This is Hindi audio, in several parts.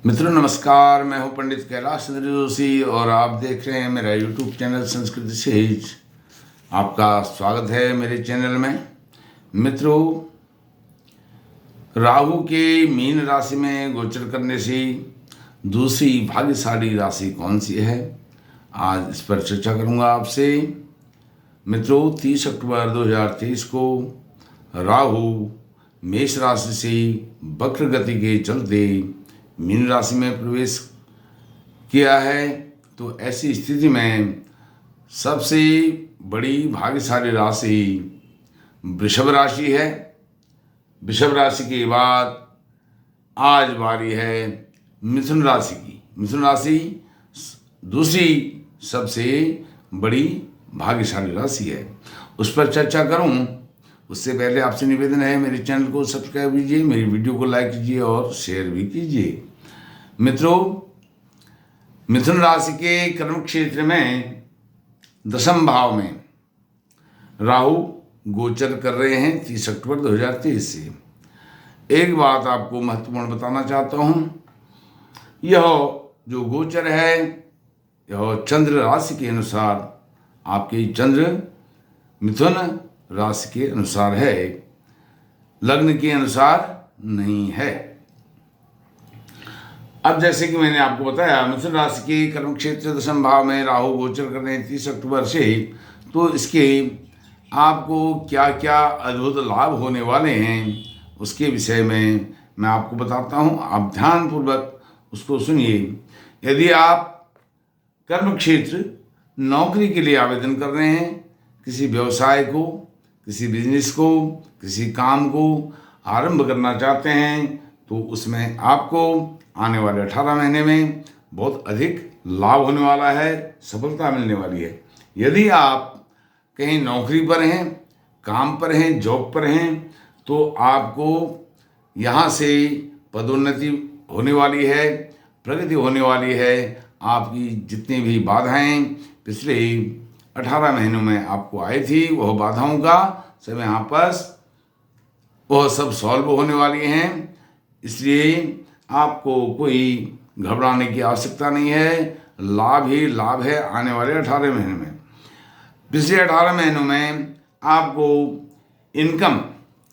मित्रों नमस्कार, मैं हूं पंडित कैलाश चंद्र जोशी और आप देख रहे हैं मेरा यूट्यूब चैनल संस्कृति सेज। आपका स्वागत है मेरे चैनल में। मित्रों, राहु के मीन राशि में गोचर करने से दूसरी भाग्यशाली राशि कौन सी है, आज इस पर चर्चा करूंगा आपसे। मित्रों, 30 अक्टूबर 2023 को राहु मेष राशि से वक्र गति के चलते मीन राशि में प्रवेश किया है। तो ऐसी स्थिति में सबसे बड़ी भाग्यशाली राशि वृषभ राशि है। वृषभ राशि के बाद आज बारी है मिथुन राशि की। मिथुन राशि दूसरी सबसे बड़ी भाग्यशाली राशि है, उस पर चर्चा करूं उससे पहले आपसे निवेदन है, मेरे चैनल को सब्सक्राइब कीजिए, मेरी वीडियो को लाइक कीजिए और शेयर भी कीजिए। मित्रों, मिथुन राशि के कर्म क्षेत्र में दशम भाव में राहु गोचर कर रहे हैं 30 अक्टूबर 2023 से। एक बात आपको महत्वपूर्ण बताना चाहता हूं, यह जो गोचर है यह चंद्र राशि के अनुसार, आपकी चंद्र मिथुन राशि के अनुसार है, लग्न के अनुसार नहीं है। अब जैसे कि मैंने आपको बताया, मिथुन राशि के कर्म क्षेत्र दशम भाव में राहु गोचर कर रहे हैं 30 अक्टूबर से, तो इसके आपको क्या क्या अद्भुत लाभ होने वाले हैं उसके विषय में मैं आपको बताता हूं। आप ध्यानपूर्वक उसको सुनिए। यदि आप कर्म क्षेत्र नौकरी के लिए आवेदन कर रहे हैं, किसी व्यवसाय को, किसी बिजनेस को, किसी काम को आरंभ करना चाहते हैं, तो उसमें आपको आने वाले 18 महीने में बहुत अधिक लाभ होने वाला है, सफलता मिलने वाली है। यदि आप कहीं नौकरी पर हैं, काम पर हैं, जॉब पर हैं, तो आपको यहाँ से पदोन्नति होने वाली है, प्रगति होने वाली है। आपकी जितनी भी बाधाएं पिछले 18 महीनों में आपको आई थी, वह बाधाओं का सब यहाँ पर वह सब सॉल्व होने वाली हैं। इसलिए आपको कोई घबराने की आवश्यकता नहीं है, लाभ ही लाभ है आने वाले 18 महीनों में। पिछले 18 महीनों में आपको इनकम,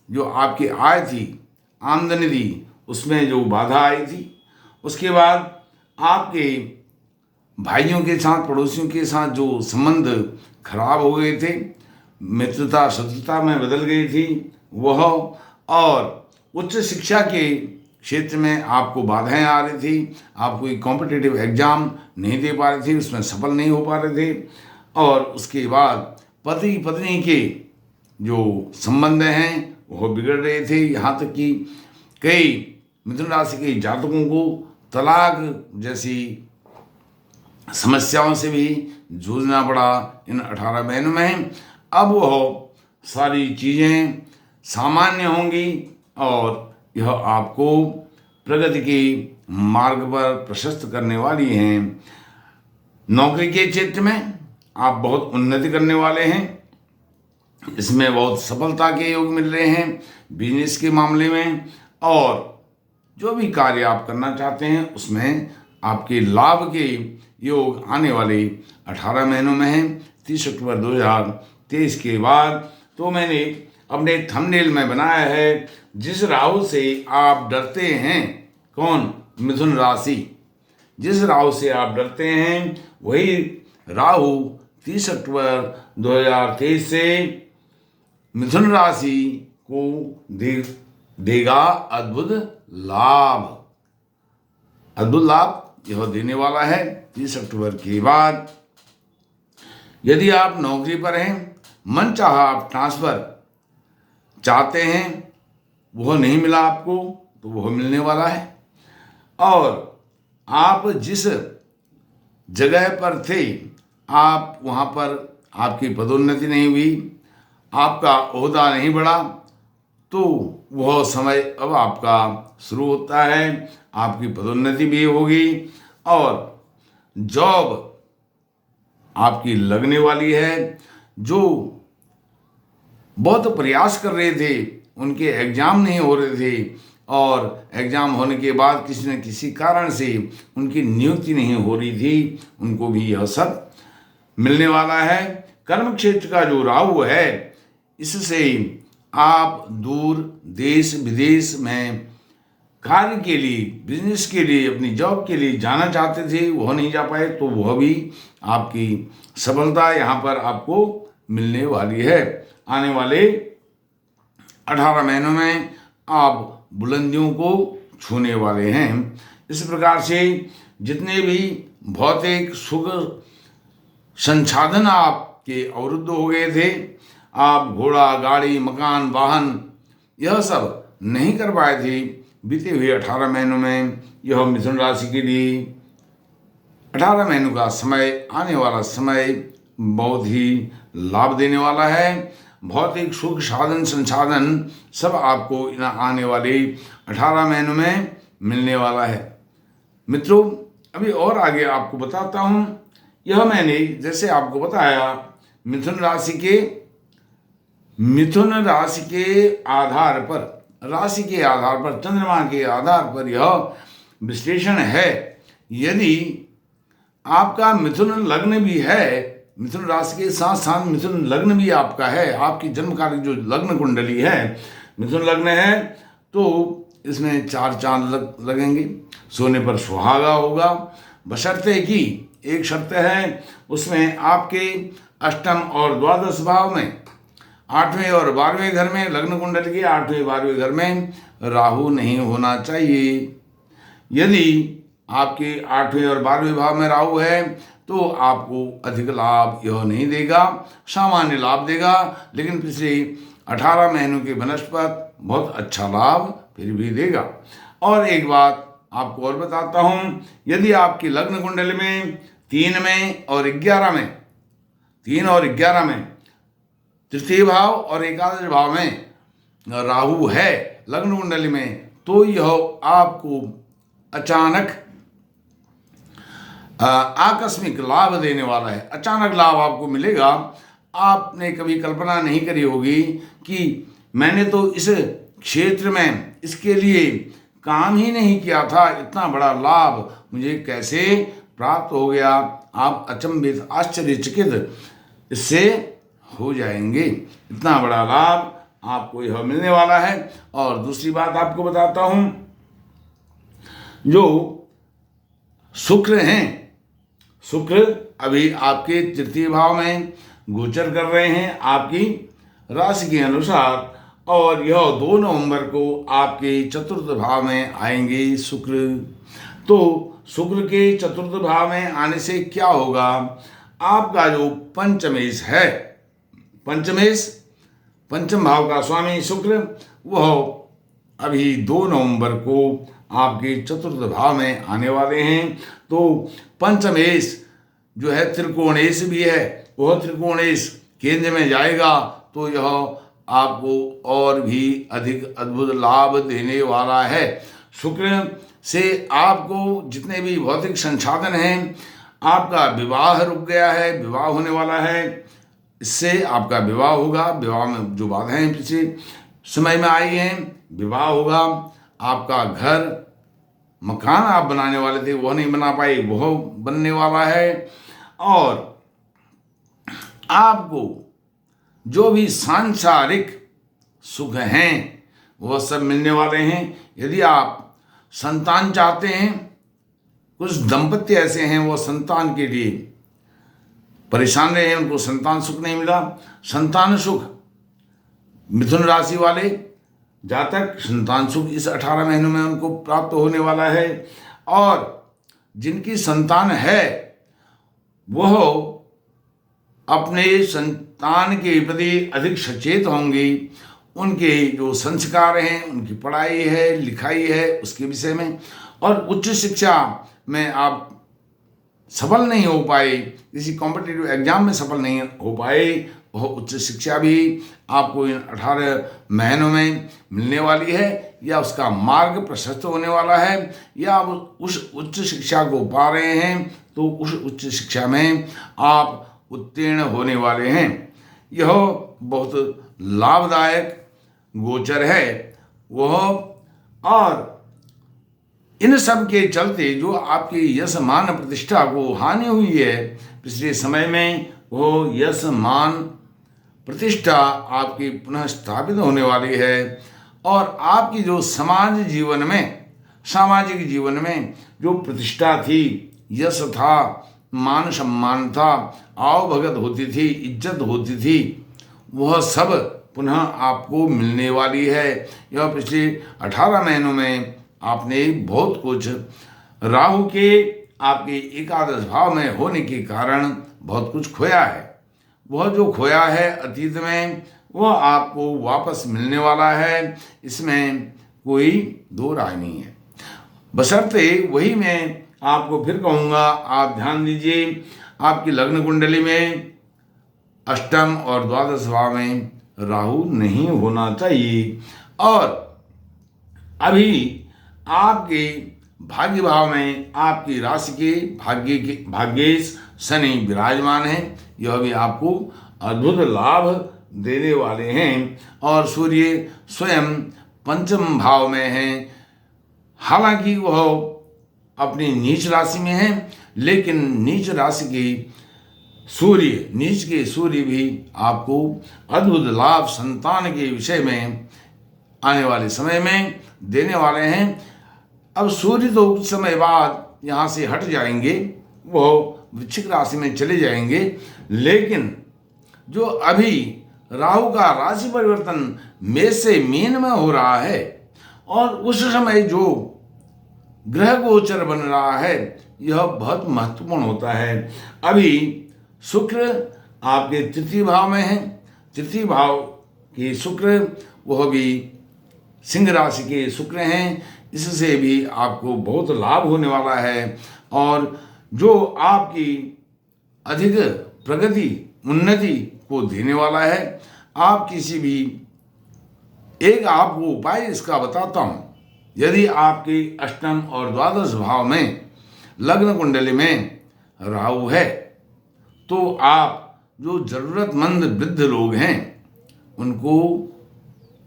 जो आपकी आय थी, आमदनी थी, उसमें जो बाधा आई थी, उसके बाद आपके भाइयों के साथ, पड़ोसियों के साथ जो संबंध खराब हो गए थे, मित्रता शत्रुता में बदल गई थी वह, और उच्च शिक्षा के क्षेत्र में आपको बाधाएं आ रही थी, आप कोई कॉम्पिटिटिव एग्जाम नहीं दे पा रहे थे, उसमें सफल नहीं हो पा रहे थे। और उसके बाद पति पत्नी के जो संबंध हैं वह बिगड़ रहे थे, यहाँ तक कि कई मिथुन राशि के जातकों को तलाक जैसी समस्याओं से भी जूझना पड़ा इन 18 महीनों में। अब वह सारी चीज़ें सामान्य होंगी और यह आपको प्रगति के मार्ग पर प्रशस्त करने वाली हैं। नौकरी के क्षेत्र में आप बहुत उन्नति करने वाले हैं, इसमें बहुत सफलता के योग मिल रहे हैं बिजनेस के मामले में, और जो भी कार्य आप करना चाहते हैं उसमें आपके लाभ के योग आने वाले 18 महीनों में है। 30 अक्टूबर 2023 के बाद तो मैंने अपने थंबनेल में बनाया है, जिस राहु से आप डरते हैं, कौन? मिथुन राशि। जिस राहु से आप डरते हैं वही राहु 30 अक्टूबर 2023 से मिथुन राशि को देगा अद्भुत लाभ। अद्भुत लाभ यह देने वाला है 30 अक्टूबर के बाद। यदि आप नौकरी पर हैं, मन चाहा आप ट्रांसफर चाहते हैं, वह नहीं मिला आपको, तो वह मिलने वाला है। और आप जिस जगह पर थे, आप वहाँ पर आपकी पदोन्नति नहीं हुई, आपका ओहदा नहीं बढ़ा, तो वह समय अब आपका शुरू होता है, आपकी पदोन्नति भी होगी और जॉब आपकी लगने वाली है। जो बहुत प्रयास कर रहे थे, उनके एग्जाम नहीं हो रहे थे और एग्ज़ाम होने के बाद किसी न किसी कारण से उनकी नियुक्ति नहीं हो रही थी, उनको भी यह सब मिलने वाला है। कर्म क्षेत्र का जो राहु है, इससे आप दूर देश विदेश में कार्य के लिए, बिजनेस के लिए, अपनी जॉब के लिए जाना चाहते थे, वह नहीं जा पाए, तो वह भी आपकी सफलता यहाँ पर आपको मिलने वाली है। आने वाले 18 महीनों में आप बुलंदियों को छूने वाले हैं। इस प्रकार से जितने भी भौतिक सुख संसाधन आपके अवरुद्ध हो गए थे, आप घोड़ा, गाड़ी, मकान, वाहन यह सब नहीं कर पाए थे, बीते हुए 18 महीनों में यह मिथुन राशि के लिए 18 महीनों का समय, आने वाला समय बहुत ही लाभ देने वाला है। भौतिक सुख साधन संसाधन सब आपको इन आने वाले 18 महीनों में मिलने वाला है। मित्रों, अभी और आगे आपको बताता हूँ। यह मैंने जैसे आपको बताया, मिथुन राशि के आधार पर, राशि के आधार पर, चंद्रमा के आधार पर यह विश्लेषण है। यदि आपका मिथुन लग्न भी है, मिथुन राशि के साथ साथ मिथुन लग्न भी आपका है, आपकी जन्मकालिक जो लग्न कुंडली है मिथुन लग्न है, तो इसमें 4 चांद लगेंगे, सोने पर सुहागा होगा, बशर्ते कि एक शर्त है, उसमें आपके अष्टम और द्वादश भाव में 8वें और 12वें घर में, लग्न कुंडली के 8वें 12वें घर में राहु नहीं होना चाहिए। यदि आपके 8वें और 12वें भाव में राहु है तो आपको अधिक लाभ यह नहीं देगा, सामान्य लाभ देगा, लेकिन पिछले 18 महीनों के बनस्पत बहुत अच्छा लाभ फिर भी देगा। और एक बात आपको और बताता हूँ, यदि आपकी लग्न कुंडली में 3 में और 11 में, 3 और 11 में, तृतीय भाव और एकादश भाव में राहु है लग्न कुंडली में, तो यह आपको अचानक आकस्मिक लाभ देने वाला है। अचानक लाभ आपको मिलेगा। आपने कभी कल्पना नहीं करी होगी कि मैंने तो इस क्षेत्र में इसके लिए काम ही नहीं किया था, इतना बड़ा लाभ मुझे कैसे प्राप्त हो गया। आप अचंभित, आश्चर्यचकित इससे हो जाएंगे। इतना बड़ा लाभ आपको यह मिलने वाला है। और दूसरी बात आपको बताता हूं, जो शुक्र हैं, शुक्र अभी आपके तृतीय भाव में गोचर कर रहे हैं आपकी राशि के अनुसार, और यह 2 नवंबर को आपके चतुर्थ भाव में आएंगे शुक्र। तो शुक्र के चतुर्थ भाव में आने से क्या होगा, आपका जो पंचमेश है, पंचम भाव का स्वामी शुक्र, वह अभी 2 नवंबर को आपके चतुर्थ भाव में आने वाले हैं। तो पंचमेश जो है त्रिकोणेश भी है, वह त्रिकोणेश केंद्र में जाएगा, तो यह आपको और भी अधिक अद्भुत लाभ देने वाला है। शुक्र से आपको जितने भी भौतिक संसाधन हैं, आपका विवाह रुक गया है, विवाह होने वाला है, इससे आपका विवाह होगा। विवाह में जो बाधाएं पिछले समय में आई हैं, विवाह होगा। आपका घर, मकान आप बनाने वाले थे, वह नहीं बना पाए, वह बनने वाला है। और आपको जो भी सांसारिक सुख हैं वह सब मिलने वाले हैं। यदि आप संतान चाहते हैं, कुछ दंपत्ति ऐसे हैं वो संतान के लिए परेशान रहे हैं, उनको संतान सुख नहीं मिला, संतान सुख मिथुन राशि वाले जातक संतान सुख इस 18 महीनों में उनको प्राप्त होने वाला है। और जिनकी संतान है वह अपने संतान के प्रति अधिक सचेत होंगे। उनके जो संस्कार हैं, उनकी पढ़ाई है, लिखाई है, उसके विषय में, और उच्च शिक्षा में आप सफल नहीं हो पाए, किसी कॉम्पिटिटिव एग्जाम में सफल नहीं हो पाए, वह उच्च शिक्षा भी आपको इन 18 महीनों में मिलने वाली है, या उसका मार्ग प्रशस्त होने वाला है, या आप उस उच्च शिक्षा को पा रहे हैं तो उस उच्च शिक्षा में आप उत्तीर्ण होने वाले हैं। यह बहुत लाभदायक गोचर है। वह और इन सब के चलते जो आपकी यश मान प्रतिष्ठा को हानि हुई है पिछले समय में, वो यश मान प्रतिष्ठा आपकी पुनः स्थापित होने वाली है। और आपकी जो सामाजिक जीवन में जो प्रतिष्ठा थी, यश था, मान सम्मान था, आओ भगत होती थी, इज्जत होती थी, वह सब पुनः आपको मिलने वाली है। यह पिछले 18 महीनों में आपने बहुत कुछ राहु के आपके एकादश भाव में होने के कारण बहुत कुछ खोया है। वह जो खोया है अतीत में, वह आपको वापस मिलने वाला है, इसमें कोई दो राय नहीं है। बशर्ते वही मैं आपको फिर कहूँगा, आप ध्यान दीजिए, आपकी लग्न कुंडली में अष्टम और द्वादश भाव में राहु नहीं होना चाहिए। और अभी आपके भाग्य भाव में आपकी राशि के भाग्येश शनि विराजमान है। यह भी आपको अद्भुत लाभ देने वाले हैं। और सूर्य स्वयं पंचम भाव में है। हालांकि वह अपनी नीच राशि में है, लेकिन नीच राशि की नीच के सूर्य भी आपको अद्भुत लाभ संतान के विषय में आने वाले समय में देने वाले हैं। अब सूर्य तो कुछ समय बाद यहाँ से हट जाएंगे, वो वृश्चिक राशि में चले जाएंगे, लेकिन जो अभी राहु का राशि परिवर्तन मेष से मीन में हो रहा है, और उस समय जो ग्रह गोचर बन रहा है, यह बहुत महत्वपूर्ण होता है। अभी शुक्र आपके तृतीय भाव में है। तृतीय भाव के शुक्र, वह भी सिंह राशि के शुक्र हैं। इससे भी आपको बहुत लाभ होने वाला है। और जो आपकी अधिक प्रगति उन्नति को देने वाला है। आप किसी भी एक आपको उपाय इसका बताता हूँ। यदि आपके अष्टम और द्वादश भाव में लग्न कुंडली में राहु है, तो आप जो जरूरतमंद वृद्ध लोग हैं उनको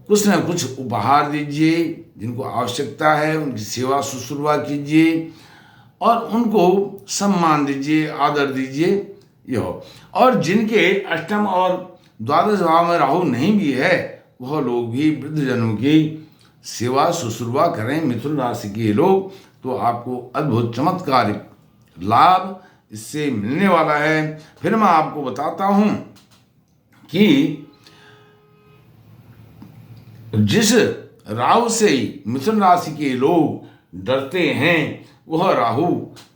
कुछ न कुछ उपहार दीजिए, जिनको आवश्यकता है उनकी सेवा शुश्रूषा कीजिए और उनको सम्मान दीजिए, आदर दीजिए। यह और जिनके अष्टम और द्वादश भाव में राहु नहीं भी है, वह लोग भी वृद्धजनों की सेवा शुश्रूषा करें। मिथुन राशि के लोग, तो आपको अद्भुत चमत्कारिक लाभ इससे मिलने वाला है। फिर मैं आपको बताता हूं कि जिस राहु से मिथुन राशि के लोग डरते हैं, वह राहु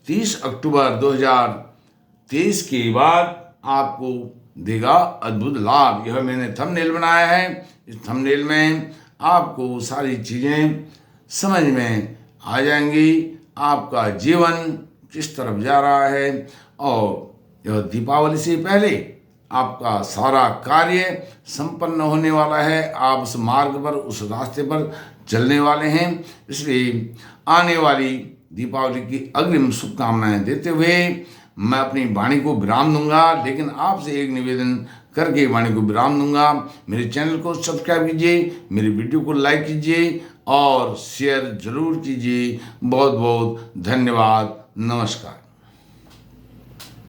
30 अक्टूबर 2023 के बाद आपको देगा अद्भुत लाभ। यह मैंने थंबनेल बनाया है। इस थंबनेल में आपको सारी चीज़ें समझ में आ जाएंगी। आपका जीवन किस तरफ जा रहा है, और यह दीपावली से पहले आपका सारा कार्य संपन्न होने वाला है। आप उस मार्ग पर, उस रास्ते पर चलने वाले हैं। इसलिए आने वाली दीपावली की अग्रिम शुभकामनाएं देते हुए मैं अपनी वाणी को विराम दूंगा। लेकिन आपसे एक निवेदन करके वाणी को विराम दूंगा। मेरे चैनल को सब्सक्राइब कीजिए, मेरी वीडियो को लाइक कीजिए और शेयर जरूर कीजिए। बहुत बहुत धन्यवाद। नमस्कार।